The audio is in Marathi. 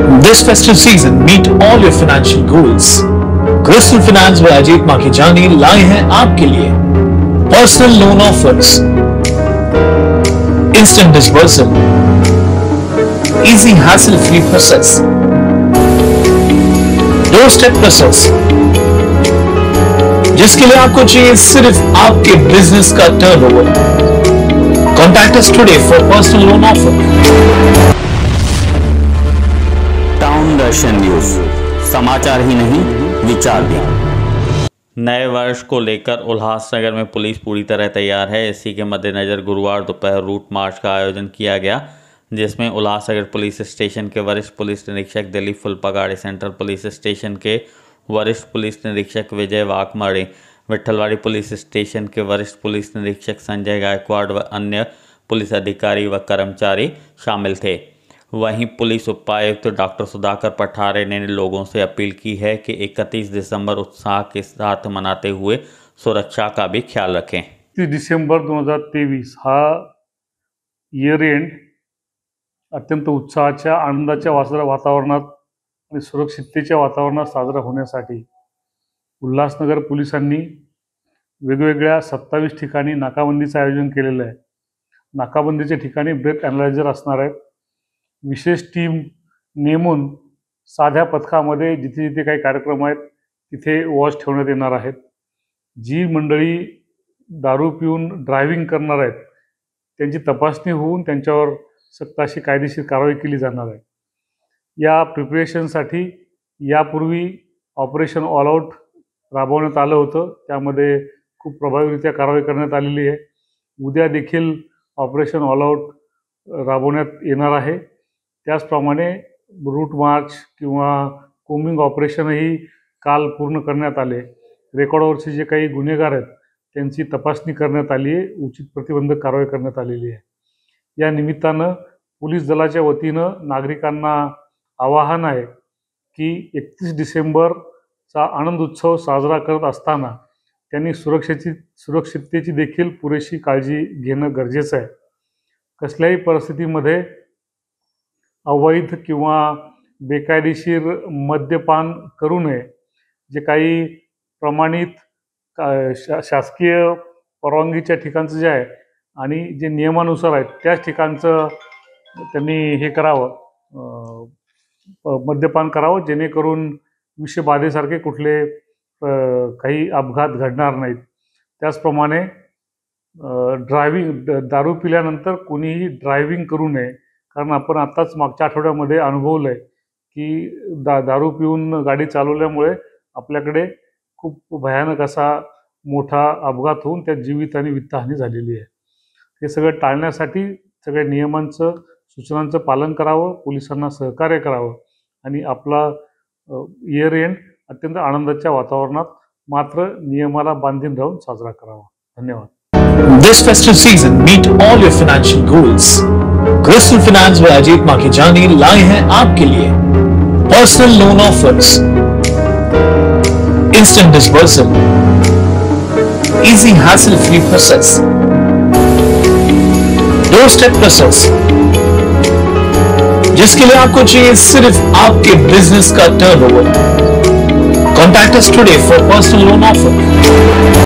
This festive season, meet all your financial goals. Crystal Finance व अजीत माखीजानी लाए हैं आपके लिए personal loan offers, instant disbursal, easy hassle free process, doorstep process, जिसके लिए आपको चाहिए सिर्फ आपके बिजनेस का turnover. Contact us today for personal loan offer. Town Darshan News, समाचार ही नहीं विचार भी। नए वर्ष को लेकर उल्लासनगर में पुलिस पूरी तरह तैयार है। इसी के मद्देनजर गुरुवार दोपहर रूट मार्च का आयोजन किया गया, जिसमें उल्लासनगर पुलिस स्टेशन के वरिष्ठ पुलिस निरीक्षक दिलीप फुलपगाड़े, सेंट्रल पुलिस स्टेशन के वरिष्ठ पुलिस निरीक्षक विजय वाघमारे, विट्ठलवाड़ी पुलिस स्टेशन के वरिष्ठ पुलिस निरीक्षक संजय गायकवाड़ व अन्य पुलिस अधिकारी व कर्मचारी शामिल थे। वहीं पुलिस उपायुक्त डॉक्टर सुधाकर पठारे ने लोगों से अपील की है कि 31 दिसंबर उत्साह के साथ मनाते हुए सुरक्षा का भी ख्याल रखें। 31 डिसेंबर 2023 हा इयर एंड अत्यंत उत्साहाच्या आनंदाच्या वातावरणात आणि सुरक्षिततेच्या वातावरणात साजरा होण्यासाठी उल्हासनगर पोलिसांनी वेगवेगळ्या 27 ठिकाणी नाकाबंदीचं आयोजन केलेलं आहे। नाकाबंदीच्या ठिकाणी ब्रेथ ॲनालायझर असणार आहेत। विशेष टीम नेमून साध्या पथकामध्ये जिथे जिथे काही कार्यक्रम आहेत तिथे वॉच ठेवण्यात येणार आहेत। जी मंडळी दारू पिऊन ड्रायव्हिंग करणार आहेत त्यांची तपासणी होऊन त्यांच्यावर सक्त अशी कायदेशीर कारवाई केली जाणार आहे। या प्रिपरेशनसाठी यापूर्वी ऑपरेशन ऑल आउट राबवण्यात आलं होतं, त्यामध्ये खूप प्रभावीरित्या कारवाई करण्यात आलेली आहे। उद्या देखील ऑपरेशन ऑल आउट राबवण्यात येणार आहे। त्याचप्रमाणे रूट मार्च किंवा कोमिंग ऑपरेशनही काल पूर्ण करण्यात आले। रेकॉर्डवरचे जे काही गुन्हेगार आहेत त्यांची तपासणी करण्यात आली आहे, उचित प्रतिबंधक कारवाई करण्यात आलेली आहे। या निमित्तानं पोलीस दलाच्या वतीनं नागरिकांना आवाहन आहे की 31 डिसेंबरचा आनंद उत्सव साजरा करत असताना त्यांनी सुरक्षिततेची देखील पुरेशी काळजी घेणं गरजेचं आहे। कसल्याही परिस्थितीमध्ये अवैध किंवा बेकायदेशीर मद्यपान करू नये। जे काही प्रमाणित शासकीय परवानगीच्या ठिकाणचं जे आहे आणि जे नियमानुसार आहेत त्याच ठिकाणचं त्यांनी हे करावं, मद्यपान करावं, जेणेकरून विषबाधेसारखे कुठले काही अपघात घडणार नाहीत। त्याचप्रमाणे दारू पिल्यानंतर कोणीही ड्रायव्हिंग करू नये, कारण आपण आत्ताच मागच्या आठवड्यामध्ये अनुभवलं आहे की दारू पिऊन गाडी चालवल्यामुळे आपल्याकडे खूप भयानक असा मोठा अपघात होऊन त्यात जीवित आणि वित्तहानी झालेली आहे। हे सगळं टाळण्यासाठी सगळ्या नियमांचं सूचनांचं पालन करावं, पोलिसांना सहकार्य करावं आणि आपला इयर एंड अत्यंत आनंदाच्या वातावरणात मात्र नियमाला बांधील राहून साजरा करावा। धन्यवाद। This festive season, meet all your financial goals. Crystal Finance व अजीत माखीजानी लाए हैं आपके लिए personal loan offers, instant disbursal, easy hassle free process, doorstep process, जिसके लिए आपको चाहिए सिर्फ आपके बिजनेस का turnover. Contact us today for personal loan offer.